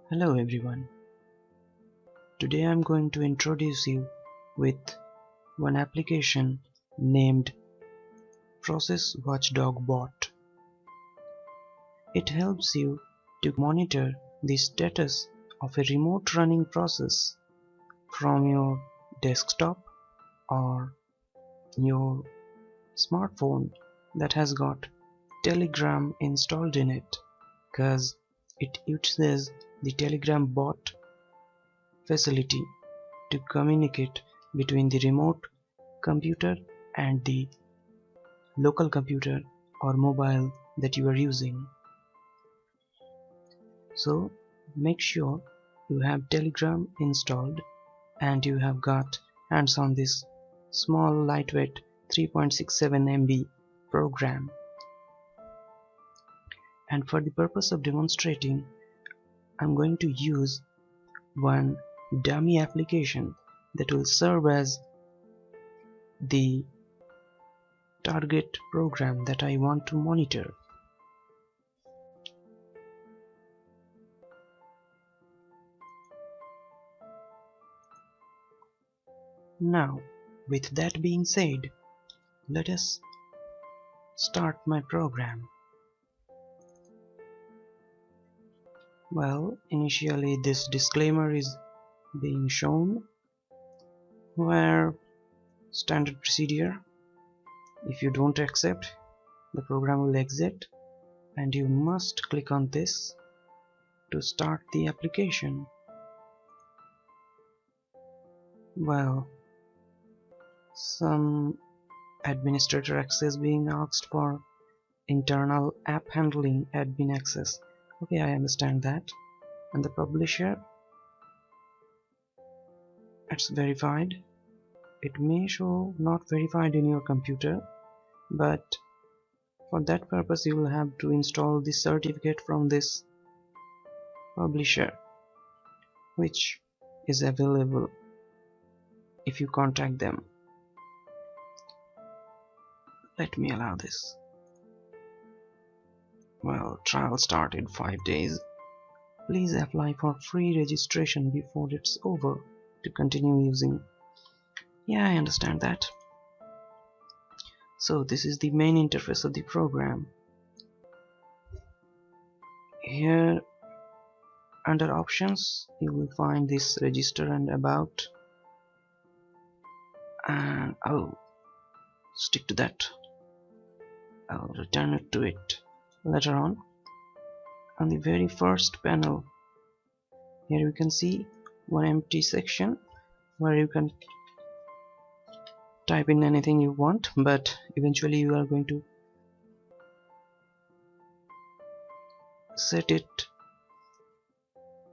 Hello everyone. Today I'm going to introduce you with one application named Process Watchdog Bot. It helps you to monitor the status of a remote running process from your desktop or your smartphone that has got Telegram installed in it, because it uses the Telegram bot facility to communicate between the remote computer and the local computer or mobile that you are using. So make sure you have Telegram installed and you have got hands on this small lightweight 3.67 MB program. And for the purpose of demonstrating, I'm going to use one dummy application that will serve as the target program that I want to monitor. Now, with that being said, let us start my program. Well, initially this disclaimer is being shown, where standard procedure: if you don't accept, the program will exit and you must click on this to start the application. Well, some administrator access being asked for internal app handling admin access. Okay, I understand that. And the publisher, it's verified. It may show not verified in your computer, but for that purpose you will have to install the certificate from this publisher, which is available if you contact them. Let me allow this. Well, trial started 5 days. Please apply for free registration before it's over to continue using. Yeah, I understand that. So this is the main interface of the program. Here under options you will find this register and about, and I'll stick to that. I'll return it to it later on. On the very first panel, here you can see one empty section where you can type in anything you want, but eventually you are going to set it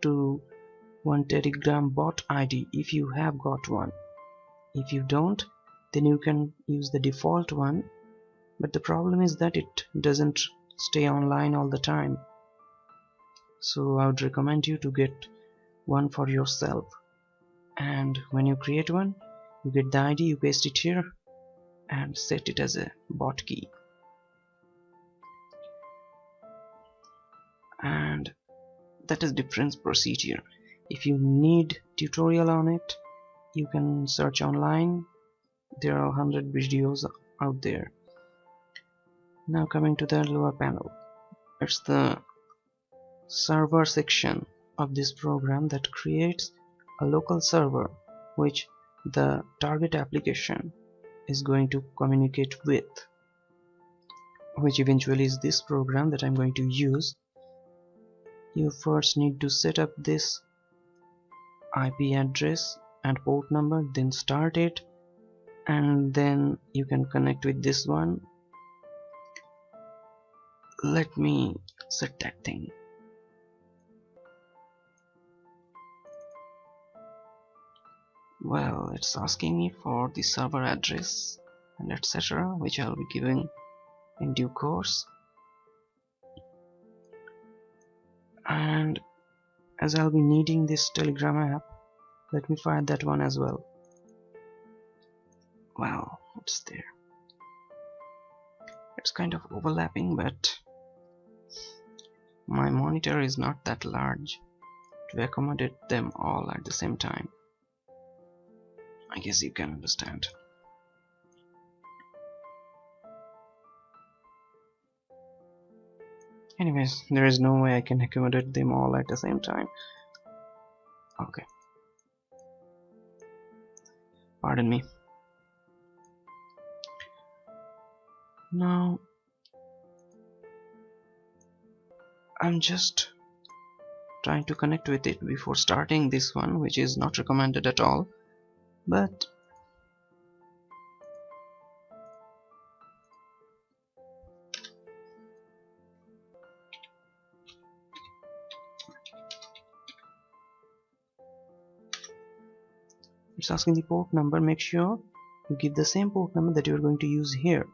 to one Telegram bot ID if you have got one. If you don't, then you can use the default one, but the problem is that it doesn't stay online all the time. So I would recommend you to get one for yourself, and when you create one, you get the ID, you paste it here and set it as a bot key. And that is different procedure. If you need tutorial on it, you can search online. There are 100 videos out there. Now coming to the lower panel, it's the server section of this program that creates a local server which the target application is going to communicate with, which eventually is this program that I'm going to use. You first need to set up this IP address and port number, then start it, and then you can connect with this one. Let me set that thing. Well, it's asking me for the server address and etc., which I'll be giving in due course. And as I'll be needing this Telegram app, let me find that one as well. Well, it's there. It's kind of overlapping, but my monitor is not that large to accommodate them all at the same time. I guess you can understand. Anyways, there is no way I can accommodate them all at the same time. Okay. Pardon me. Now, I'm just trying to connect with it before starting this one, which is not recommended at all, but it's asking the port number. Make sure you give the same port number that you're going to use here.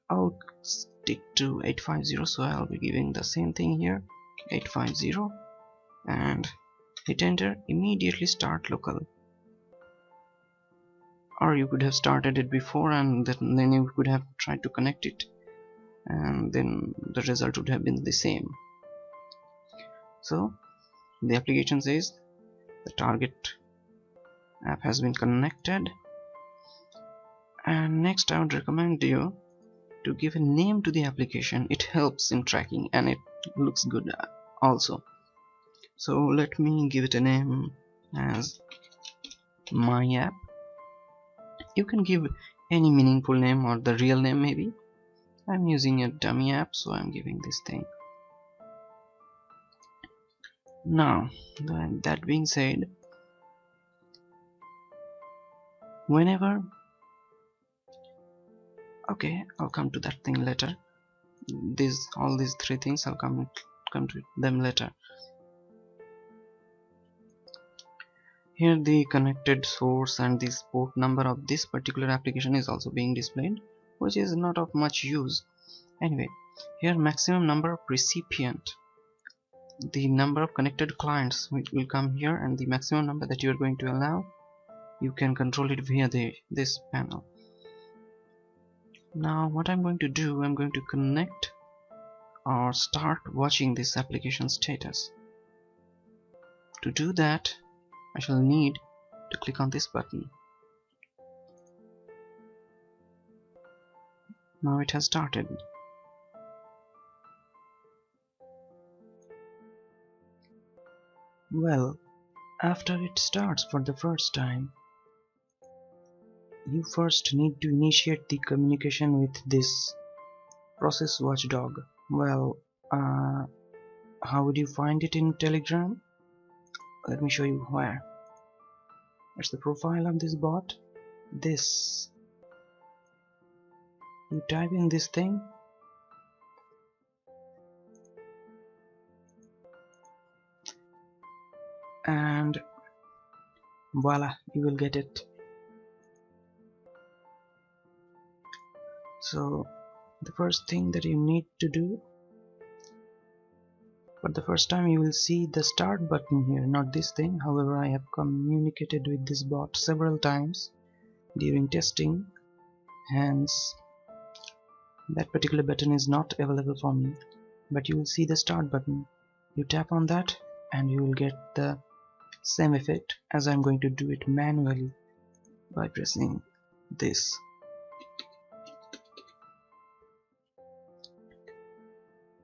I'll stick to 850, so I'll be giving the same thing here, 850, and hit enter. Immediately start local. Or you could have started it before and then you could have tried to connect it, and then the result would have been the same. So the application says the target app has been connected, and next I would recommend you to give a name to the application. It helps in tracking and it looks good also. So let me give it a name as my app. You can give any meaningful name or the real name maybe. I'm using a dummy app, so I'm giving this thing. Now, that being said, whenever, okay, I'll come to that thing later. All these three things I'll come to them later. Here the connected source and this port number of this particular application is also being displayed, which is not of much use. Anyway, here maximum number of recipient, the number of connected clients which will come here, and the maximum number that you are going to allow, you can control it via this panel. Now what I'm going to do, I'm going to connect or start watching this application status. To do that, I shall need to click on this button. Now it has started. Well, after it starts for the first time, you first need to initiate the communication with this process watchdog. Well, how would you find it in Telegram? Let me show you where. It's the profile of this bot. This. You type in this thing. And voila, you will get it. So the first thing that you need to do, for the first time you will see the start button here, not this thing. However, I have communicated with this bot several times during testing, hence that particular button is not available for me. But you will see the start button. You tap on that and you will get the same effect as I'm going to do it manually by pressing this.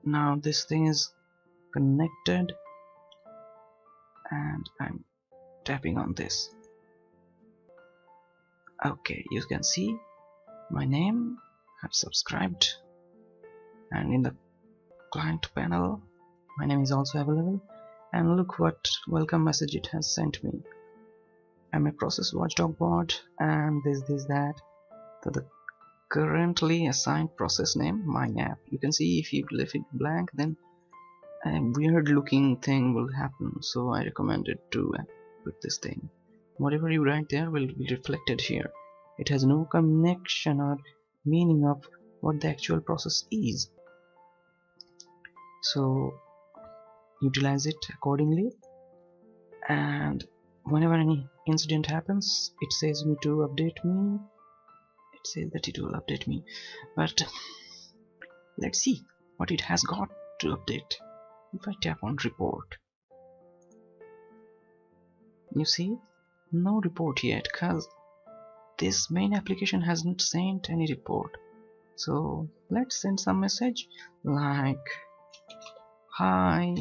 Now this thing is connected and I'm tapping on this. Okay, you can see my name, I've subscribed, and in the client panel my name is also available, and look what welcome message it has sent me. I'm a process watchdog bot and this that. So the currently assigned process name, my app. You can see if you leave it blank, then a weird looking thing will happen, so I recommended to put this thing. Whatever you write there will be reflected here. It has no connection or meaning of what the actual process is, so utilize it accordingly. And whenever any incident happens, it says me to update me. It says that it will update me, but let's see what it has got to update. If I tap on report, You see, no report yet because this main application hasn't sent any report. So let's send some message like hi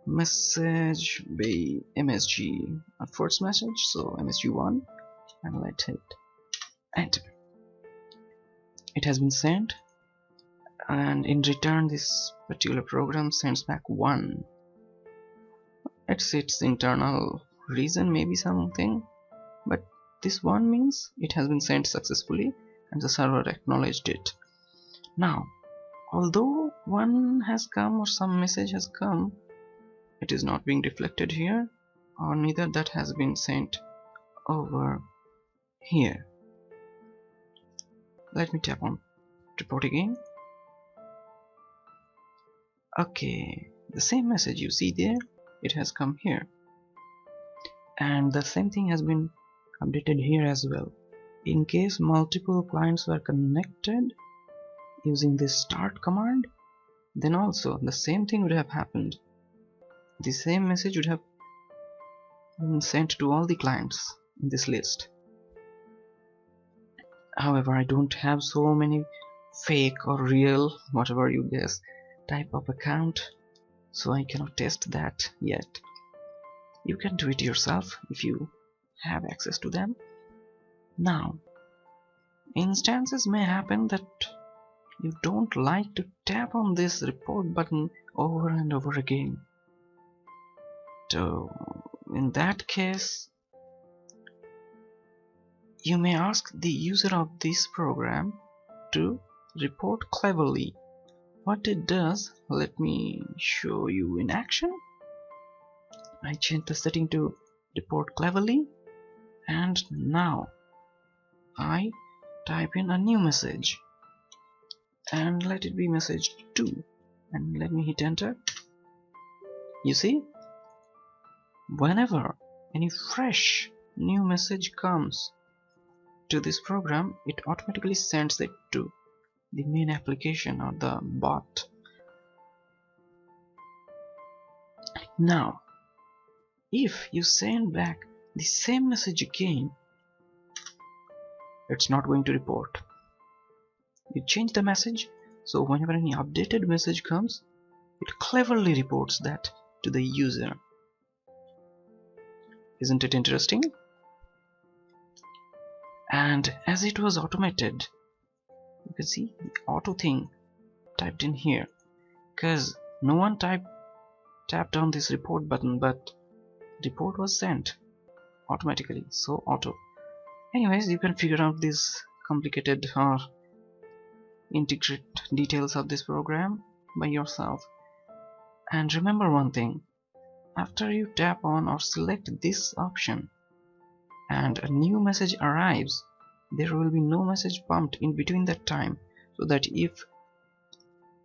message by MSG, our first message, so MSG1, and let's hit enter. It has been sent, and in return this particular program sends back 1. It's its internal reason, maybe something, but this 1 means it has been sent successfully and the server acknowledged it. Now, although 1 has come or some message has come, it is not being reflected here, or neither that has been sent over here. Let me tap on report again. Okay, the same message you see there, it has come here, and the same thing has been updated here as well. In case multiple clients were connected using this start command, then also the same thing would have happened. The same message would have been sent to all the clients in this list. However, I don't have so many fake or real, whatever you guess, type of account, so I cannot test that yet. You can do it yourself if you have access to them. Now, instances may happen that you don't like to tap on this report button over and over again. So in that case, you may ask the user of this program to report cleverly. What it does, let me show you in action. I change the setting to report cleverly, and now I type in a new message and let it be message 2, and let me hit enter. You see, whenever any fresh new message comes to this program, it automatically sends it to the main application or the bot. Now, if you send back the same message again, it's not going to report. You change the message, so whenever any updated message comes, it cleverly reports that to the user. Isn't it interesting? And as it was automated, you can see the auto thing typed in here, because no one tapped on this report button, but report was sent automatically, so auto. Anyways, you can figure out these complicated or intricate details of this program by yourself. And remember one thing, after you tap on or select this option and a new message arrives, there will be no message pumped in between that time, so that if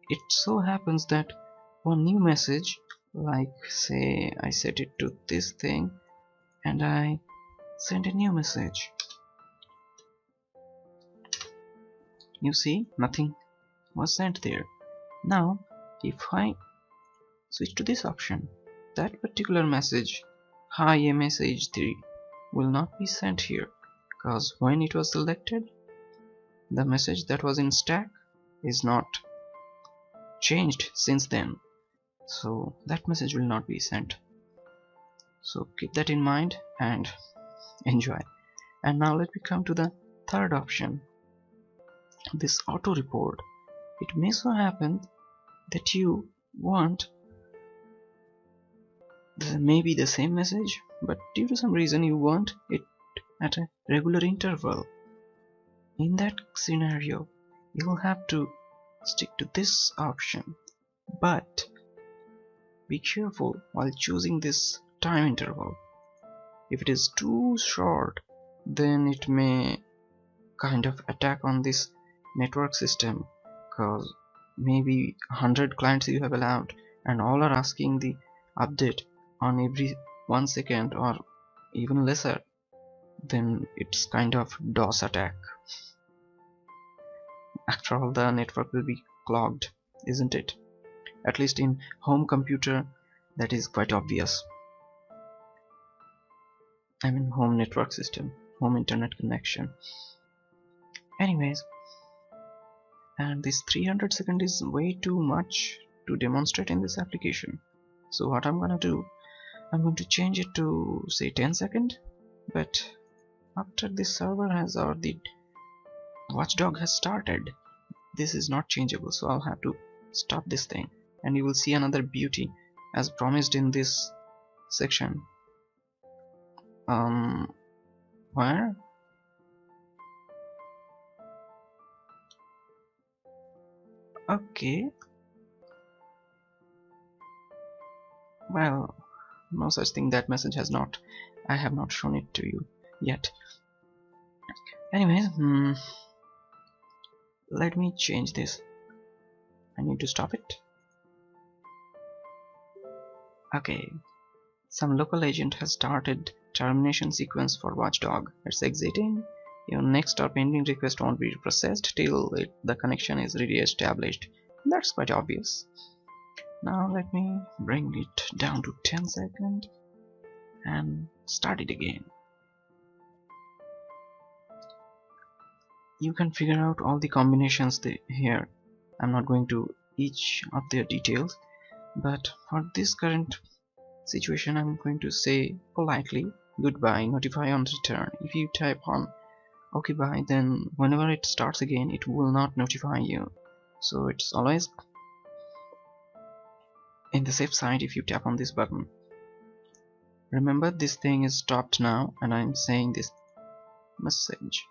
it so happens that one new message, like say I set it to this thing and I send a new message, you see nothing was sent there. Now if I switch to this option, that particular message, hi msh3, will not be sent here, because when it was selected, the message that was in stack is not changed since then, so that message will not be sent. So keep that in mind and enjoy. And now let me come to the third option, this auto report. It may so happen that you want maybe the same message, but due to some reason you want it at a regular interval. In that scenario, you will have to stick to this option, but be careful while choosing this time interval. If it is too short, then it may kind of attack on this network system, because maybe 100 clients you have allowed and all are asking the update on every 1 second or even lesser, then it's kind of DOS attack. After all, the network will be clogged, isn't it? At least in home computer, that is quite obvious. I mean home network system, home internet connection. Anyways, and this 300 second is way too much to demonstrate in this application. So what I'm gonna do, I'm going to change it to say 10 second, but after this server has, or the watchdog has started, this is not changeable, so I'll have to stop this thing, and you will see another beauty as promised in this section. Where? Okay. Well, no such thing. That message has not, I have not shown it to you yet. Anyways, let me change this. I need to stop it. Okay, some local agent has started termination sequence for watchdog. It's exiting. Your next or pending request won't be processed till the connection is re-established. That's quite obvious. Now let me bring it down to 10 seconds and start it again. You can figure out all the combinations here. I'm not going to each of their details, but for this current situation I'm going to say politely goodbye, notify on return. If you type on okay bye, then whenever it starts again it will not notify you, so it's always in the safe side if you tap on this button. Remember, this thing is stopped now and I'm saying this message.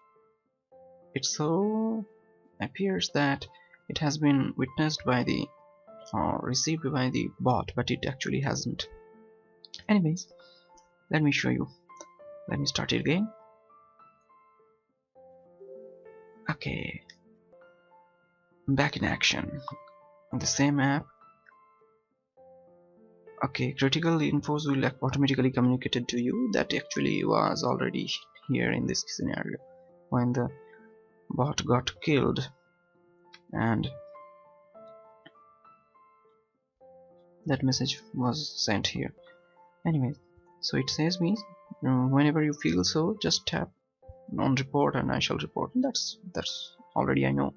It so appears that it has been witnessed by the or received by the bot, but it actually hasn't. Anyways, let me show you. Let me start it again. Okay, back in action on the same app. Okay, critical infos will automatically communicated to you. That actually was already here in this scenario when the bot got killed, and that message was sent here. Anyway, so it says me whenever you feel so, just tap on report and I shall report. That's already I know.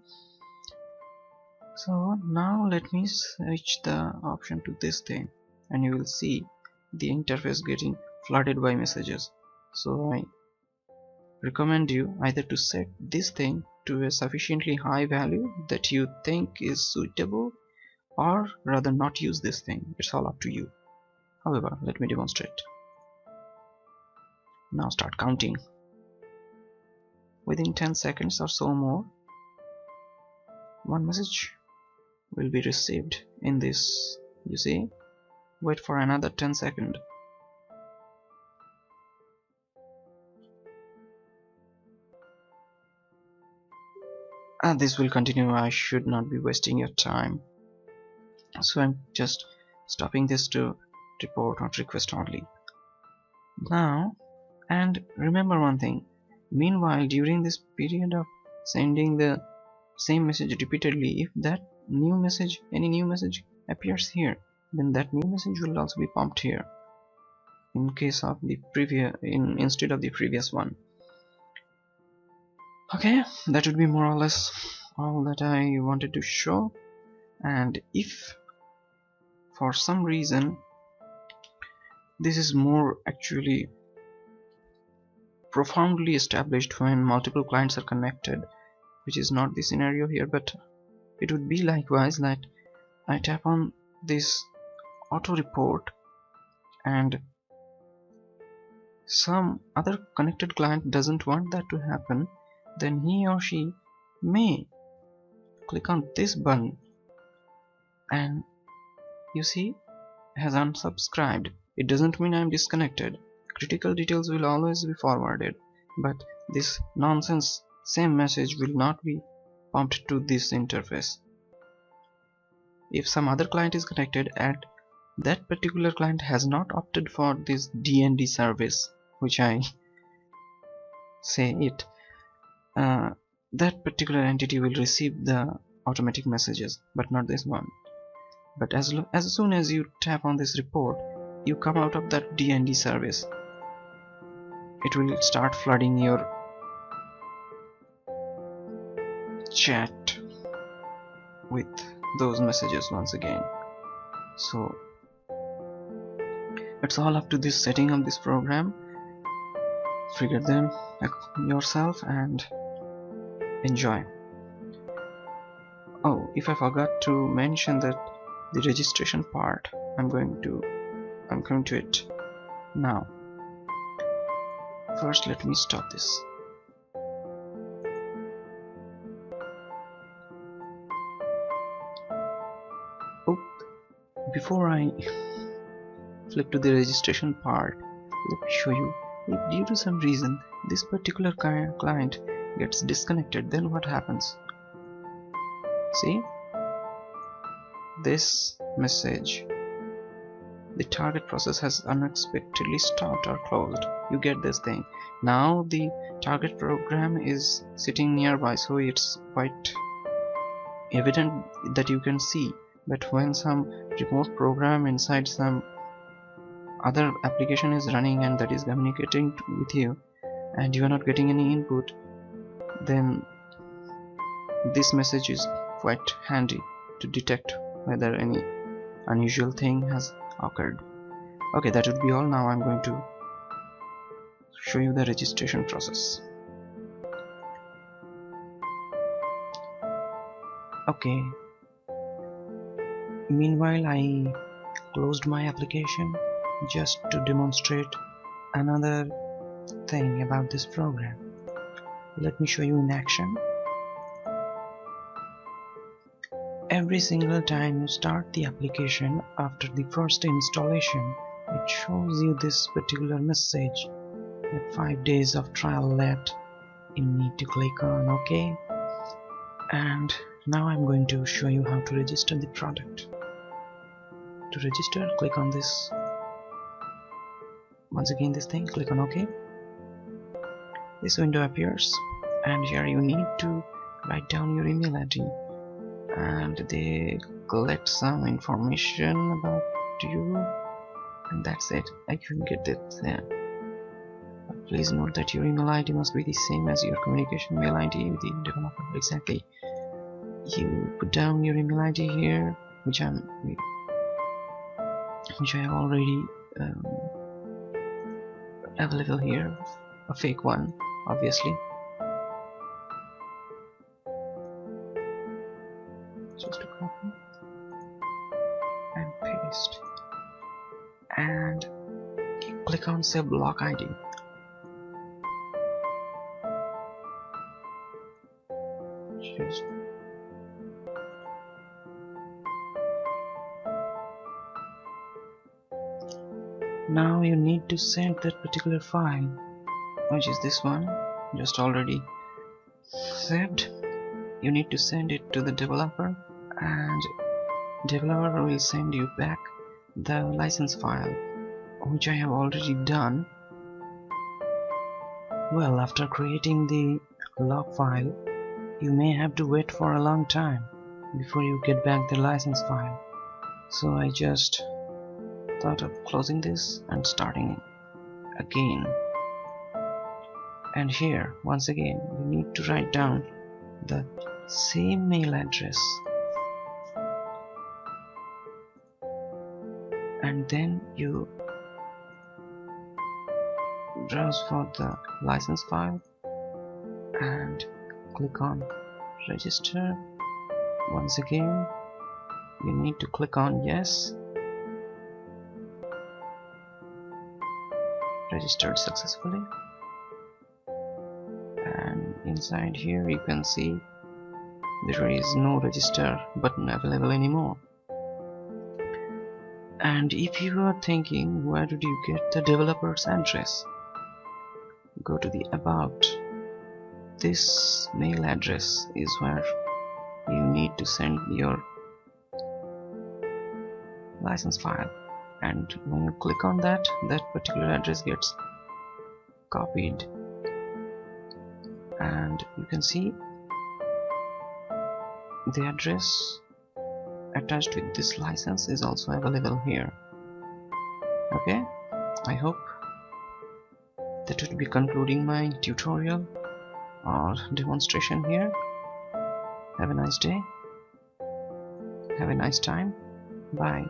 So now let me switch the option to this thing, and you will see the interface getting flooded by messages. So I recommend you either to set this thing to a sufficiently high value that you think is suitable, or rather not use this thing. It's all up to you. However, let me demonstrate. Now start counting. Within 10 seconds or so more, one message will be received in this. You see, wait for another 10 seconds. And this will continue. I should not be wasting your time, so I'm just stopping this to report or request only now. And remember one thing, meanwhile during this period of sending the same message repeatedly, if that new message, any new message appears here, then that new message will also be pumped here in case of the previous, instead of the previous one. Okay, that would be more or less all that I wanted to show. And if for some reason this is more actually profoundly established when multiple clients are connected, which is not the scenario here, but it would be likewise that I tap on this auto report and some other connected client doesn't want that to happen, then he or she may click on this button and you see has unsubscribed. It doesn't mean I'm disconnected. Critical details will always be forwarded, but this nonsense same message will not be pumped to this interface. If some other client is connected and that particular client has not opted for this DND service, which I say it, that particular entity will receive the automatic messages, but not this one. But as soon as you tap on this report, you come out of that DND service. it will start flooding your chat with those messages once again. So it's all up to this setting of this program. Figure them yourself and enjoy. Oh, if I forgot to mention that the registration part, I'm coming to it now. First, let me stop this. Oh, before I flip to the registration part, let me show you, if due to some reason this particular client gets disconnected, then what happens? See this message, the target process has unexpectedly stopped or closed. You get this thing. Now the target program is sitting nearby, so it's quite evident that you can see. But when some remote program inside some other application is running and that is communicating with you, and you are not getting any input, then this message is quite handy to detect whether any unusual thing has occurred. Okay, that would be all. Now I'm going to show you the registration process. Okay, meanwhile I closed my application just to demonstrate another thing about this program. Let me show you in action. Every single time you start the application after the first installation, it shows you this particular message that 5 days of trial left. You need to click on OK. And now I'm going to show you how to register the product. To register, click on this. Once again this thing, click on OK. This window appears, and here you need to write down your email ID, and they collect some information about you, and that's it. I couldn't get it there. But please note that your email ID must be the same as your communication mail ID with the developer. Exactly. You put down your email ID here, which I have already available here, a fake one, obviously. Just a copy and paste, and click on Save Block ID. Just now you need to send that particular file, which is this one, just already saved. You need to send it to the developer, and developer will send you back the license file, which I have already done. Well, after creating the log file, you may have to wait for a long time before you get back the license file. So I just thought of closing this and starting again. And here, once again, you need to write down the same mail address, and then you browse for the license file and click on register. Once again, you need to click on yes. Registered successfully. And inside here you can see there is no register button available anymore. And if you are thinking, where did you get the developer's address? Go to the about. This mail address is where you need to send your license file, and when you click on that, that particular address gets copied, and you can see the address attached with this license is also available here. Okay, I hope that would be concluding my tutorial or demonstration here. Have a nice day. Have a nice time. Bye.